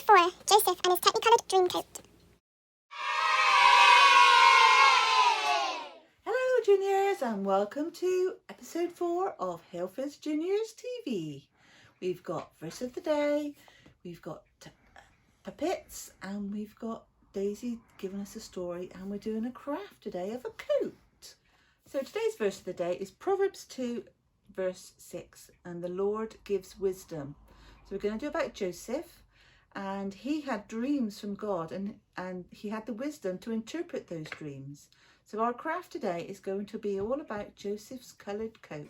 4, Joseph and his technicoloured dream coat. Hello juniors and welcome to episode 4 of Hillfields Juniors TV. We've got verse of the day, we've got puppets, and we've got Daisy giving us a story, and we're doing a craft today of a coat. So today's verse of the day is Proverbs 2 verse 6, and the Lord gives wisdom. So we're going to do about Joseph, and he had dreams from God, and he had the wisdom to interpret those dreams. So our craft today is going to be all about Joseph's coloured coat.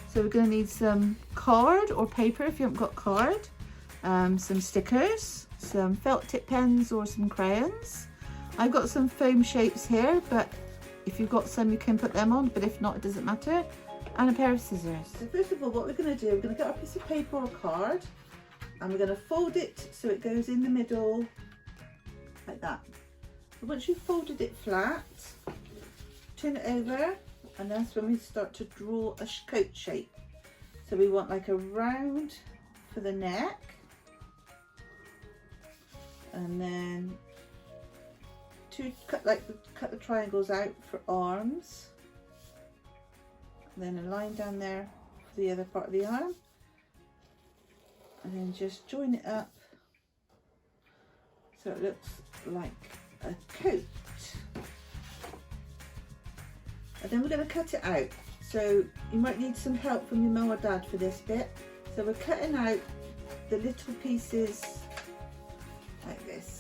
So we're going to need some card or paper if you haven't got card, some stickers, some felt tip pens or some crayons. I've got some foam shapes here, but if you've got some you can put them on, but if not it doesn't matter, and a pair of scissors. So first of all, what we're going to do, we're going to get our piece of paper or card, and we're going to fold it so it goes in the middle like that. So once you've folded it flat, turn it over, and that's when we start to draw a coat shape. So we want like a round for the neck, and then cut the triangles out for arms, and then a line down there for the other part of the arm, and then just join it up so it looks like a coat. And then we're going to cut it out, so you might need some help from your mum or dad for this bit. So we're cutting out the little pieces like this.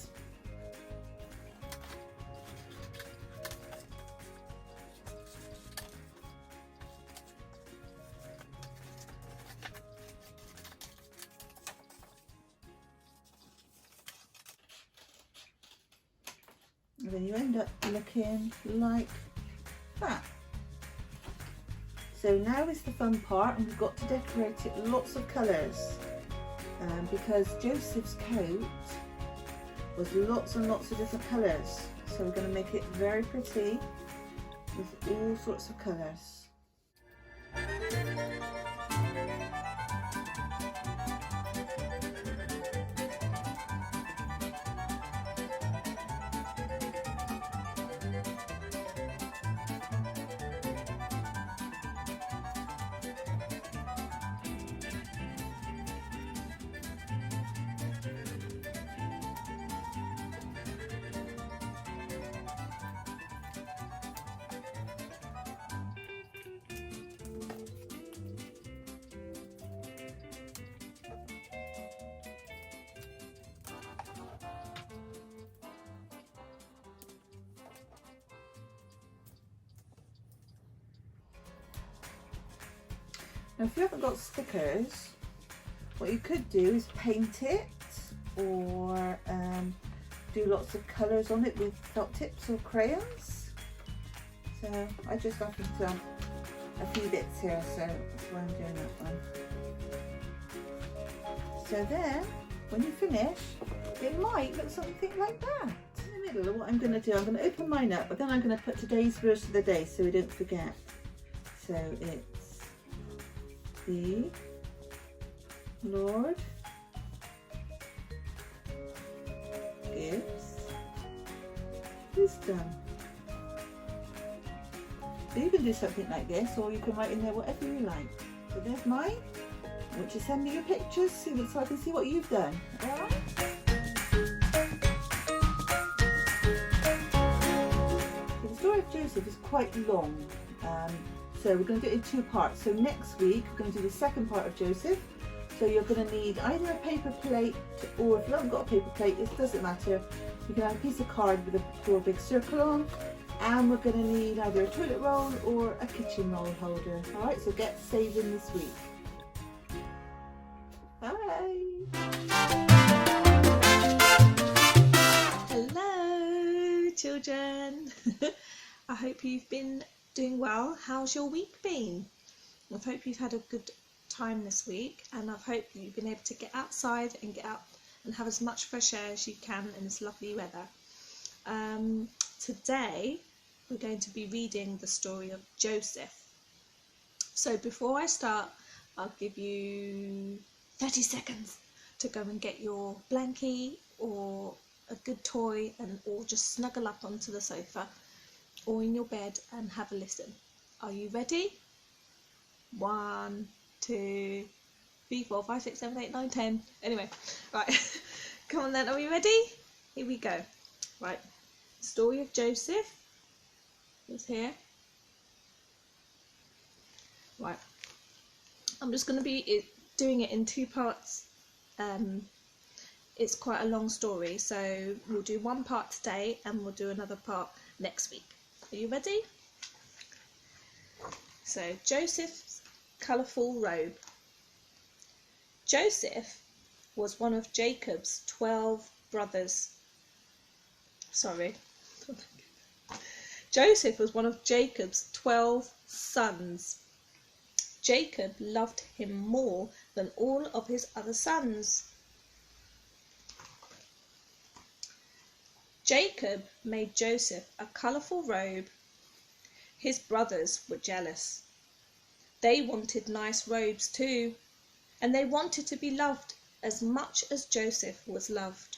And then you end up looking like that. So now is the fun part, and we've got to decorate it lots of colours, because Joseph's coat was lots and lots of different colours. So we're going to make it very pretty with all sorts of colours. Now if you haven't got stickers, what you could do is paint it, or do lots of colours on it with felt tips or crayons. So I just have a few bits here, so that's why I'm doing that one. So then when you finish, it might look something like that. In the middle of what I'm going to do, I'm going to open mine up, but then I'm going to put today's verse of the day so we don't forget. So it's the Lord gives wisdom. So you can do something like this, or you can write in there whatever you like. So there's mine. I want you to send me your pictures so I can see what you've done. Alright? So the story of Joseph is quite long. So we're going to do it in 2 parts. So next week we're going to do the second part of Joseph. So you're going to need either a paper plate, or if you haven't got a paper plate, it doesn't matter. You can have a piece of card with a big circle on, and we're going to need either a toilet roll or a kitchen roll holder. Alright, so get saving this week. Bye! Hello children! I hope you've been doing well. How's your week been? I hope you've had a good time this week, and I hope that you've been able to get outside and get out and have as much fresh air as you can in this lovely weather. Today we're going to be reading the story of Joseph. So before I start, I'll give you 30 seconds to go and get your blankie or a good toy or just snuggle up onto the sofa or in your bed and have a listen. Are you ready? 1, 2, 3, 4, 5, 6, 7, 8, 9, 10. Anyway, right. Come on then, are we ready? Here we go. Right. The story of Joseph is here. Right. I'm just going to be doing it in 2 parts. It's quite a long story, so we'll do 1 part today and we'll do another part next week. Are you ready? So, Joseph's colourful robe. Joseph was one of Jacob's 12 brothers. Joseph was one of Jacob's 12 sons. Jacob loved him more than all of his other sons. Jacob made Joseph a colourful robe. His brothers were jealous. They wanted nice robes too, and they wanted to be loved as much as Joseph was loved.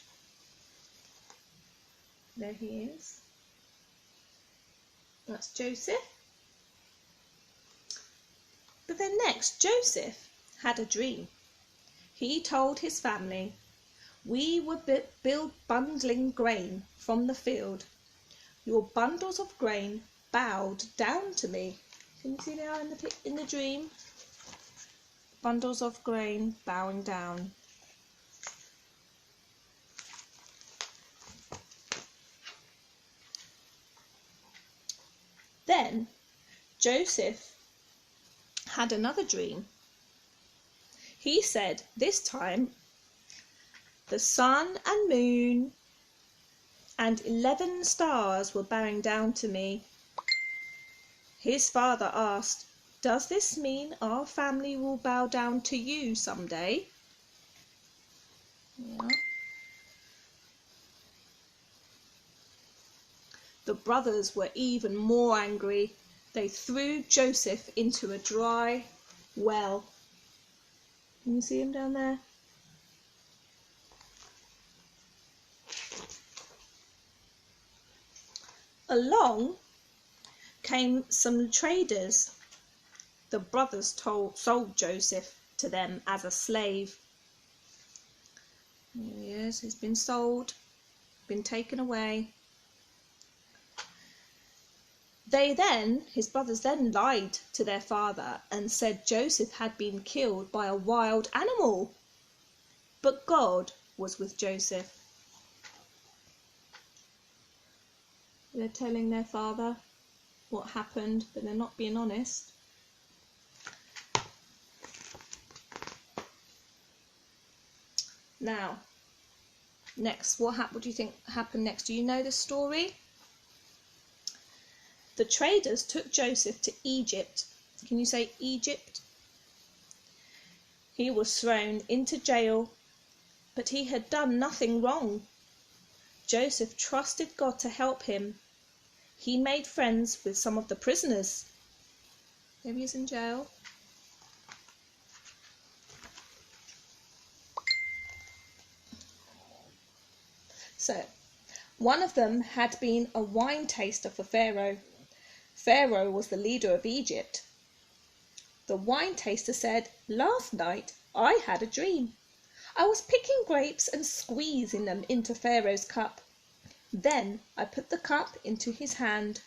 There he is. That's Joseph. But then next, Joseph had a dream. He told his family, "We were bundling grain from the field. Your bundles of grain bowed down to me." Can you see they are in the dream? Bundles of grain bowing down. Then Joseph had another dream. He said, this time, the sun and moon and 11 stars were bowing down to me. His father asked, "Does this mean our family will bow down to you someday?" Yeah. The brothers were even more angry. They threw Joseph into a dry well. Can you see him down there? Along came some traders. The brothers sold Joseph to them as a slave. Here he is, he's been sold, been taken away. His brothers then lied to their father and said Joseph had been killed by a wild animal. But God was with Joseph. They're telling their father what happened, but they're not being honest. Now, next, what do you think happened next? Do you know the story? The traders took Joseph to Egypt. Can you say Egypt? He was thrown into jail, but he had done nothing wrong. Joseph trusted God to help him. He made friends with some of the prisoners. There he is in jail. So, one of them had been a wine taster for Pharaoh. Pharaoh was the leader of Egypt. The wine taster said, "Last night I had a dream. I was picking grapes and squeezing them into Pharaoh's cup. Then I put the cup into his hand.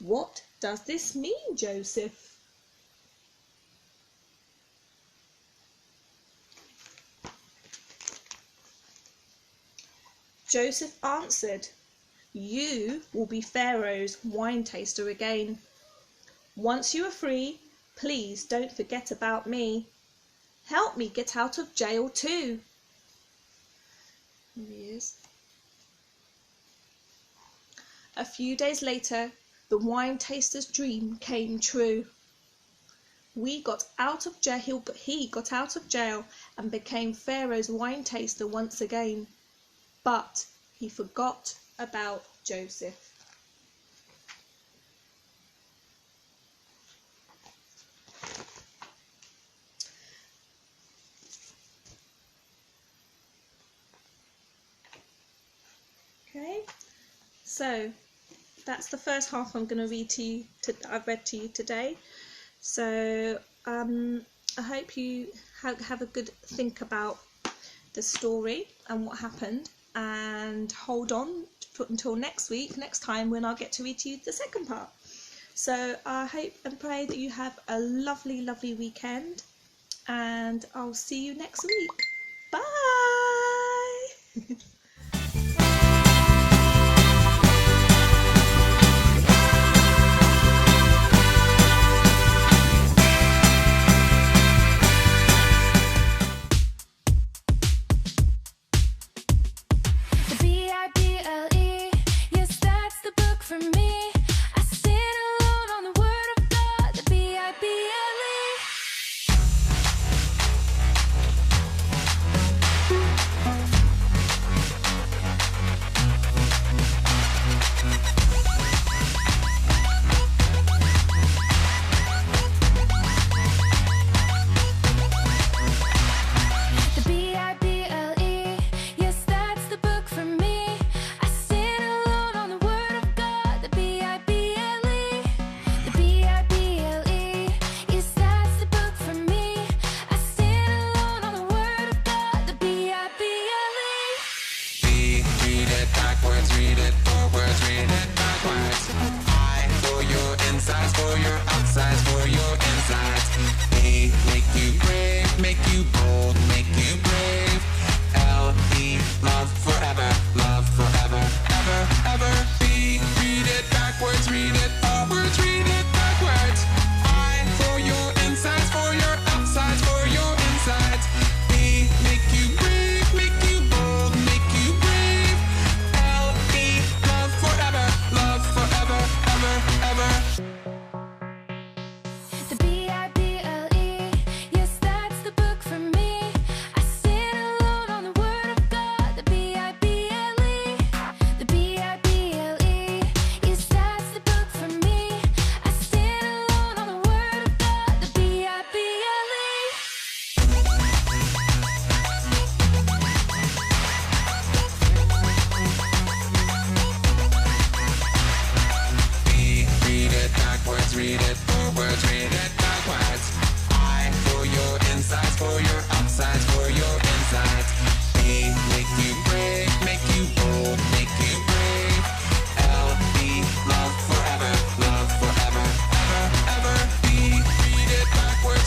What does this mean, Joseph?" Joseph answered, "You will be Pharaoh's wine taster again. Once you are free, please don't forget about me. Help me get out of jail too." Here he is. A few days later, the wine taster's dream came true. He got out of jail and became Pharaoh's wine taster once again. But he forgot about Joseph. So that's the first half I'm going to read to you. I've read to you today. So I hope you have a good think about the story and what happened, and hold on until next time when I'll get to read to you the second part. So I hope and pray that you have a lovely, lovely weekend, and I'll see you next week. Bye!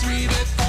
Read it